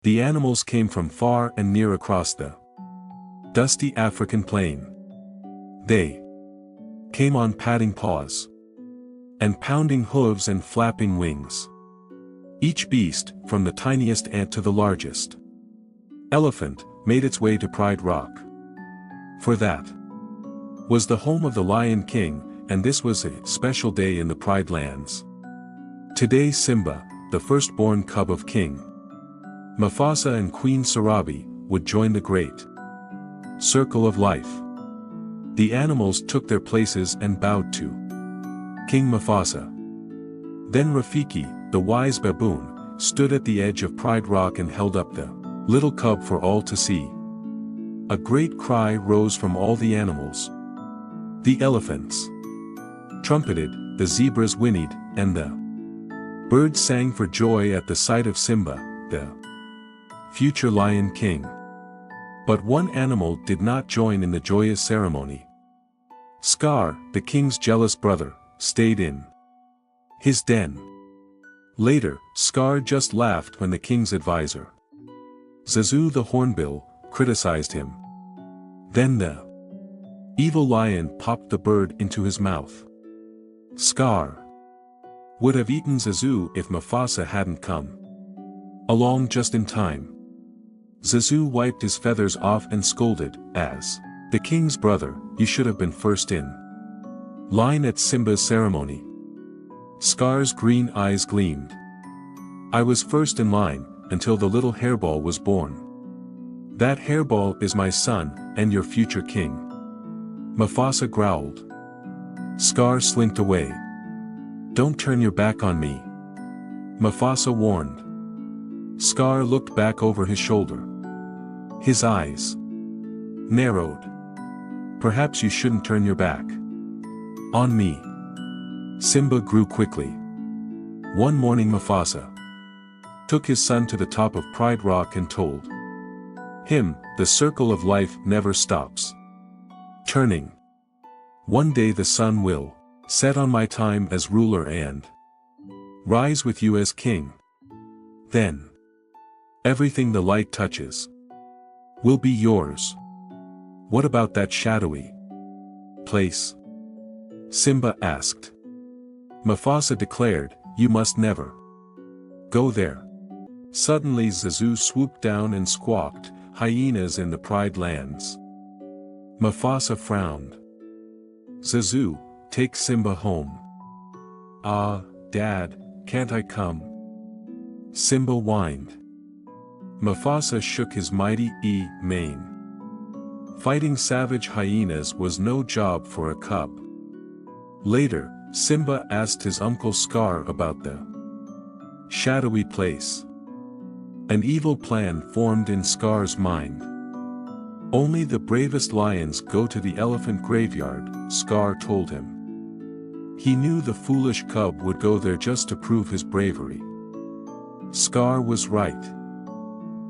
The animals came from far and near across the dusty African plain. They came on patting paws and pounding hooves and flapping wings. Each beast, from the tiniest ant to the largest elephant, made its way to Pride Rock. For that was the home of the Lion King, and this was a special day in the Pride Lands. Today Simba, the firstborn cub of King Mufasa and Queen Sarabi, would join the great circle of life. The animals took their places and bowed to King Mufasa. Then Rafiki, the wise baboon, stood at the edge of Pride Rock and held up the little cub for all to see. A great cry rose from all the animals. The elephants trumpeted, the zebras whinnied, and the birds sang for joy at the sight of Simba, the future Lion King. But one animal did not join in the joyous ceremony. Scar, the king's jealous brother, stayed in his den. Later, Scar just laughed when the king's advisor, Zazu the Hornbill, criticized him. Then the evil lion popped the bird into his mouth. Scar would have eaten Zazu if Mufasa hadn't come along just in time. Zazu wiped his feathers off and scolded, "As the king's brother, you should have been first in line at Simba's ceremony." Scar's green eyes gleamed. "I was first in line, until the little hairball was born. That hairball is my son, and your future king." Mufasa growled. Scar slinked away. "Don't turn your back on me," Mufasa warned. Scar looked back over his shoulder. His eyes narrowed. "Perhaps you shouldn't turn your back on me." Simba grew quickly. One morning Mufasa took his son to the top of Pride Rock and told him, "The circle of life never stops turning. One day the sun will set on my time as ruler and rise with you as king. Then everything the light touches will be yours." "What about that shadowy place?" Simba asked. Mufasa declared, "You must never go there." Suddenly Zazu swooped down and squawked, "Hyenas in the Pride Lands." Mufasa frowned. "Zazu, take Simba home." "Ah, Dad, can't I come?" Simba whined. Mufasa shook his mighty mane. Fighting savage hyenas was no job for a cub. Later, Simba asked his uncle Scar about the shadowy place. An evil plan formed in Scar's mind. "Only the bravest lions go to the elephant graveyard," Scar told him. He knew the foolish cub would go there just to prove his bravery. Scar was right.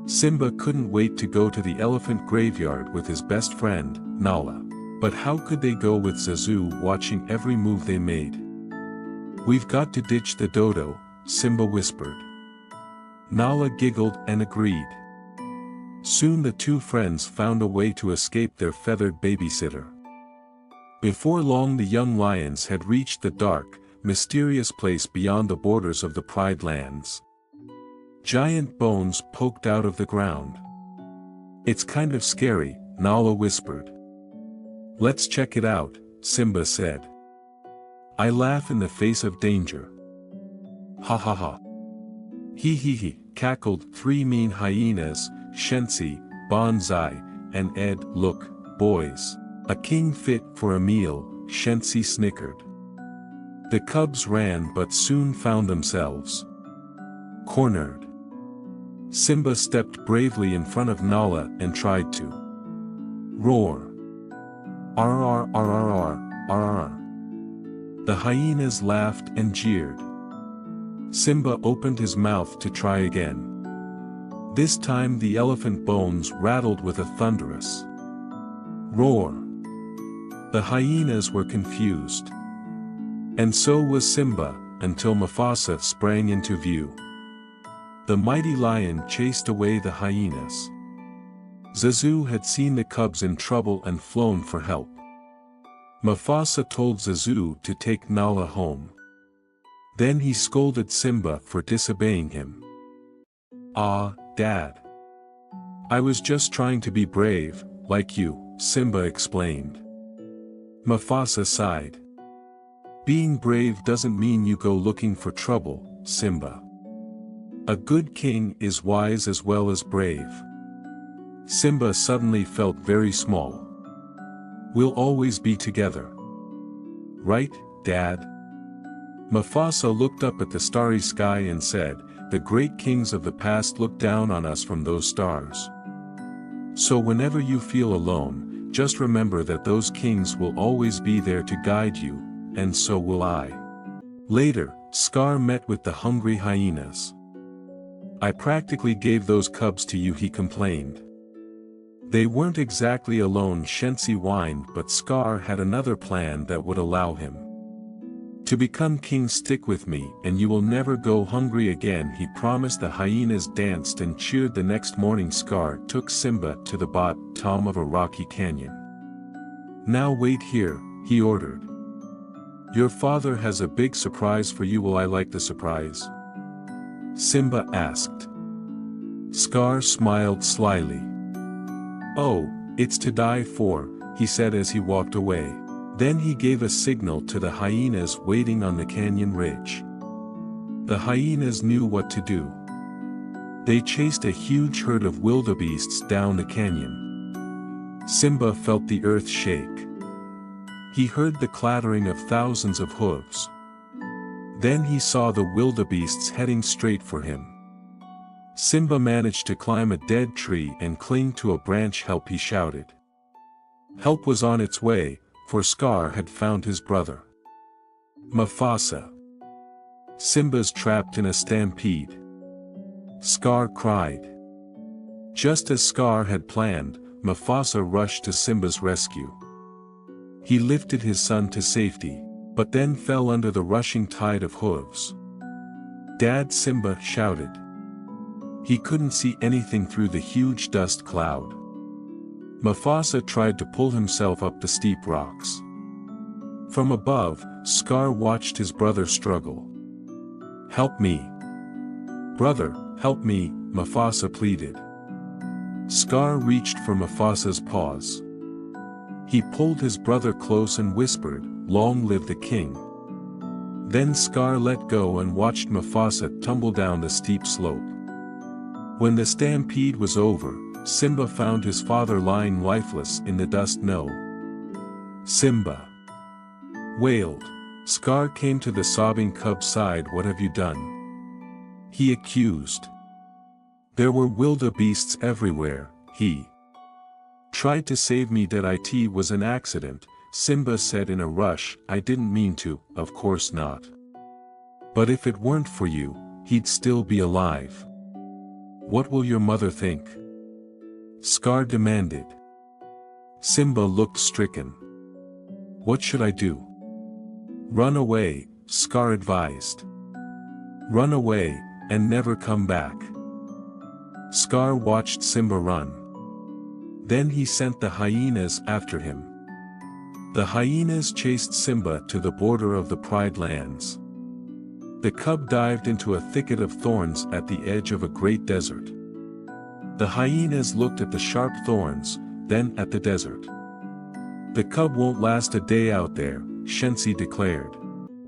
Simba couldn't wait to go to the elephant graveyard with his best friend, Nala. But how could they go with Zazu watching every move they made? "We've got to ditch the dodo," Simba whispered. Nala giggled and agreed. Soon the two friends found a way to escape their feathered babysitter. Before long the young lions had reached the dark, mysterious place beyond the borders of the Pride Lands. Giant bones poked out of the ground. "It's kind of scary," Nala whispered. "Let's check it out," Simba said. "I laugh in the face of danger." "Ha ha ha. He," cackled three mean hyenas, Shenzi, Banzai, and Ed. "Look, boys. A king fit for a meal," Shenzi snickered. The cubs ran but soon found themselves cornered. Simba stepped bravely in front of Nala and tried to roar. "Arr. The hyenas laughed and jeered. Simba opened his mouth to try again. This time the elephant bones rattled with a thunderous roar. The hyenas were confused. And so was Simba, until Mufasa sprang into view. The mighty lion chased away the hyenas. Zazu had seen the cubs in trouble and flown for help. Mufasa told Zazu to take Nala home. Then he scolded Simba for disobeying him. "Ah, Dad. I was just trying to be brave, like you," Simba explained. Mufasa sighed. "Being brave doesn't mean you go looking for trouble, Simba. A good king is wise as well as brave." Simba suddenly felt very small. "We'll always be together. Right, Dad?" Mufasa looked up at the starry sky and said, "The great kings of the past looked down on us from those stars. So whenever you feel alone, just remember that those kings will always be there to guide you, and so will I." Later, Scar met with the hungry hyenas. "I practically gave those cubs to you," he complained. They weren't exactly alone, Shenzi whined, but Scar had another plan that would allow him to become king. "Stick with me, and you will never go hungry again," he promised. The hyenas danced and cheered. The next morning Scar took Simba to the bottom of a rocky canyon. "Now wait here," he ordered. "Your father has a big surprise for you." "Will I like the surprise?" Simba asked. Scar smiled slyly. "Oh, it's to die for," he said as he walked away. Then he gave a signal to the hyenas waiting on the canyon ridge. The hyenas knew what to do. They chased a huge herd of wildebeests down the canyon. Simba felt the earth shake. He heard the clattering of thousands of hooves. Then he saw the wildebeests heading straight for him. Simba managed to climb a dead tree and cling to a branch. "Help!" he shouted. Help was on its way, for Scar had found his brother. "Mufasa! Simba's trapped in a stampede!" Scar cried. Just as Scar had planned, Mufasa rushed to Simba's rescue. He lifted his son to safety, but then fell under the rushing tide of hooves. "Dad!" Simba shouted. He couldn't see anything through the huge dust cloud. Mufasa tried to pull himself up the steep rocks. From above, Scar watched his brother struggle. "Help me! Brother, help me!" Mufasa pleaded. Scar reached for Mufasa's paws. He pulled his brother close and whispered, "Long live the king!" Then Scar let go and watched Mufasa tumble down the steep slope. When the stampede was over, Simba found his father lying lifeless in the dust. "No! Simba!" wailed. Scar came to the sobbing cub's side. "What have you done?" he accused. "There were wildebeests everywhere," he tried to save me. "It was an accident," Simba said in a rush. "I didn't mean to." "Of course not. But if it weren't for you, he'd still be alive." "What will your mother think?" Scar demanded. Simba looked stricken. "What should I do?" "Run away," Scar advised. "Run away, and never come back." Scar watched Simba run. Then he sent the hyenas after him. The hyenas chased Simba to the border of the Pride Lands. The cub dived into a thicket of thorns at the edge of a great desert. The hyenas looked at the sharp thorns, then at the desert. "The cub won't last a day out there," Shenzi declared.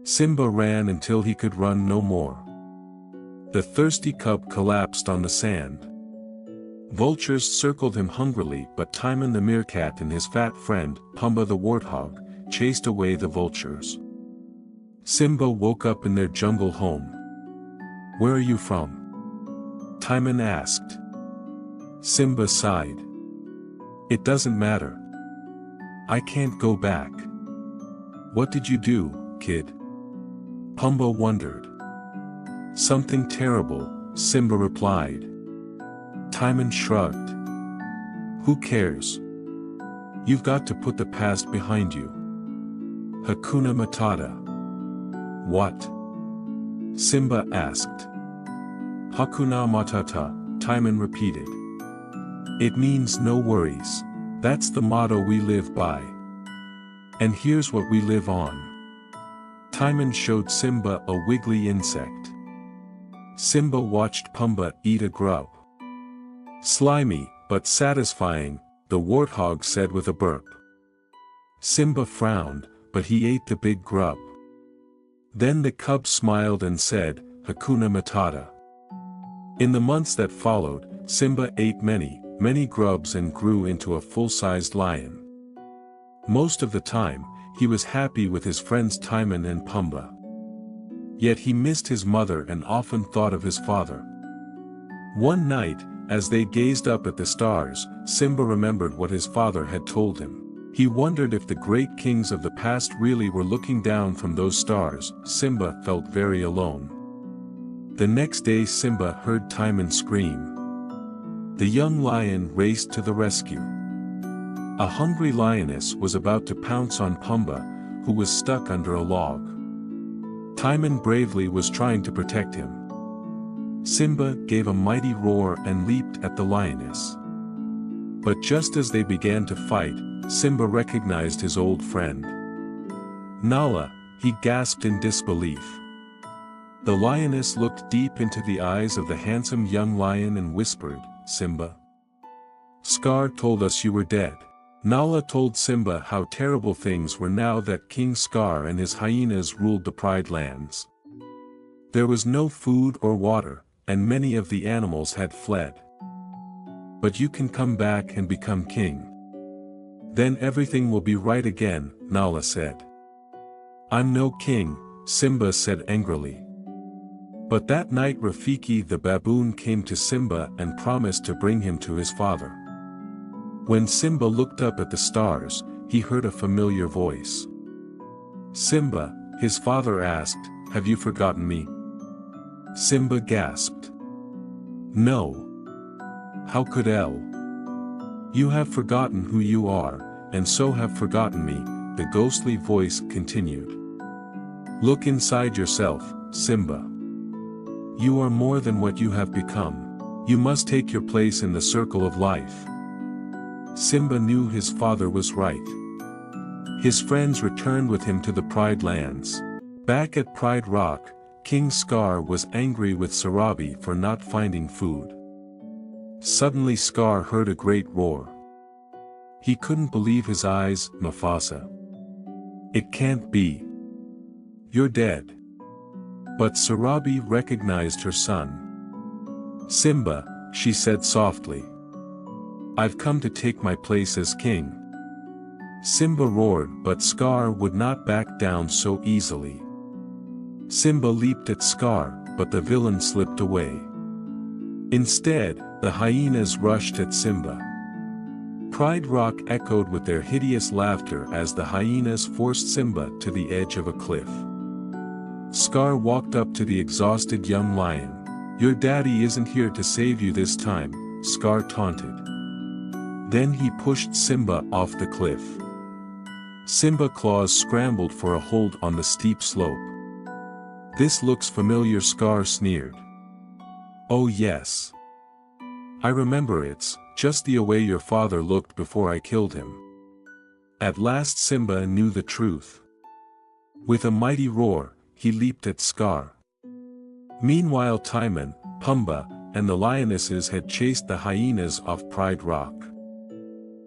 Simba ran until he could run no more. The thirsty cub collapsed on the sand. Vultures circled him hungrily, but Timon the meerkat and his fat friend, Pumbaa the warthog, chased away the vultures. Simba woke up in their jungle home. "Where are you from?" Timon asked. Simba sighed. "It doesn't matter. I can't go back." "What did you do, kid?" Pumbaa wondered. "Something terrible," Simba replied. Timon shrugged. "Who cares? You've got to put the past behind you. Hakuna Matata." "What?" Simba asked. Hakuna Matata, Timon repeated. It means no worries. That's the motto we live by. And here's what we live on. Timon showed Simba a wiggly insect. Simba watched Pumbaa eat a grub. Slimy, but satisfying, the warthog said with a burp. Simba frowned, but he ate the big grub. Then the cub smiled and said, Hakuna Matata. In the months that followed, Simba ate many grubs and grew into a full-sized lion. Most of the time, he was happy with his friends Timon and Pumbaa. Yet he missed his mother and often thought of his father. One night, as they gazed up at the stars, Simba remembered what his father had told him. He wondered if the great kings of the past really were looking down from those stars. Simba felt very alone. The next day Simba heard Timon scream. The young lion raced to the rescue. A hungry lioness was about to pounce on Pumbaa, who was stuck under a log. Timon bravely was trying to protect him. Simba gave a mighty roar and leaped at the lioness. But just as they began to fight, Simba recognized his old friend. Nala, he gasped in disbelief. The lioness looked deep into the eyes of the handsome young lion and whispered, Simba. Scar told us you were dead. Nala told Simba how terrible things were now that King Scar and his hyenas ruled the Pride Lands. There was no food or water, and many of the animals had fled. But you can come back and become king. Then everything will be right again, Nala said. I'm no king, Simba said angrily. But that night Rafiki the baboon came to Simba and promised to bring him to his father. When Simba looked up at the stars, he heard a familiar voice. Simba, his father asked, have you forgotten me? Simba gasped. No. How could El? You have forgotten who you are, and so have forgotten me, the ghostly voice continued. Look inside yourself, Simba. You are more than what you have become. You must take your place in the circle of life. Simba knew his father was right. His friends returned with him to the Pride Lands. Back at Pride Rock, King Scar was angry with Sarabi for not finding food. Suddenly Scar heard a great roar. He couldn't believe his eyes. Mufasa. It can't be. You're dead. But Sarabi recognized her son. Simba, she said softly. I've come to take my place as king. Simba roared, but Scar would not back down so easily. Simba leaped at Scar, but the villain slipped away. Instead, the hyenas rushed at Simba. Pride Rock echoed with their hideous laughter as the hyenas forced Simba to the edge of a cliff. Scar walked up to the exhausted young lion. Your daddy isn't here to save you this time, Scar taunted. Then he pushed Simba off the cliff. Simba's claws scrambled for a hold on the steep slope. This looks familiar, Scar sneered. Oh yes. I remember, it's just the way your father looked before I killed him. At last Simba knew the truth. With a mighty roar, he leaped at Scar. Meanwhile Timon, Pumbaa, and the lionesses had chased the hyenas off Pride Rock.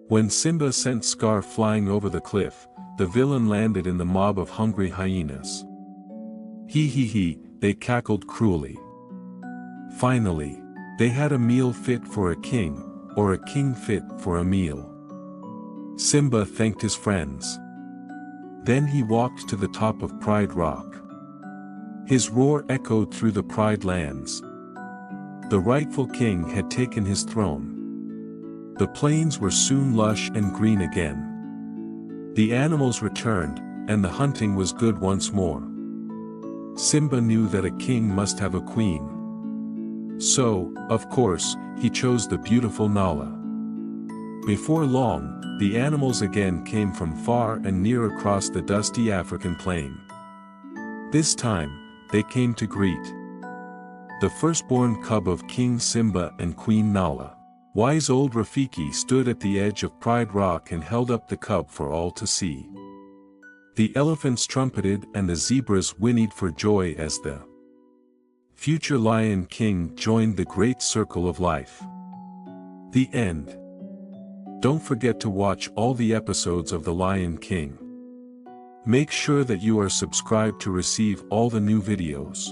When Simba sent Scar flying over the cliff, the villain landed in the mob of hungry hyenas. He, they cackled cruelly. Finally, they had a meal fit for a king, or a king fit for a meal. Simba thanked his friends. Then he walked to the top of Pride Rock. His roar echoed through the Pride Lands. The rightful king had taken his throne. The plains were soon lush and green again. The animals returned, and the hunting was good once more. Simba knew that a king must have a queen. So, of course, he chose the beautiful Nala. Before long, the animals again came from far and near across the dusty African plain. This time, they came to greet the firstborn cub of King Simba and Queen Nala. Wise old Rafiki stood at the edge of Pride Rock and held up the cub for all to see. The elephants trumpeted and the zebras whinnied for joy as the future Lion King joined the great circle of life. The end. Don't forget to watch all the episodes of The Lion King. Make sure that you are subscribed to receive all the new videos.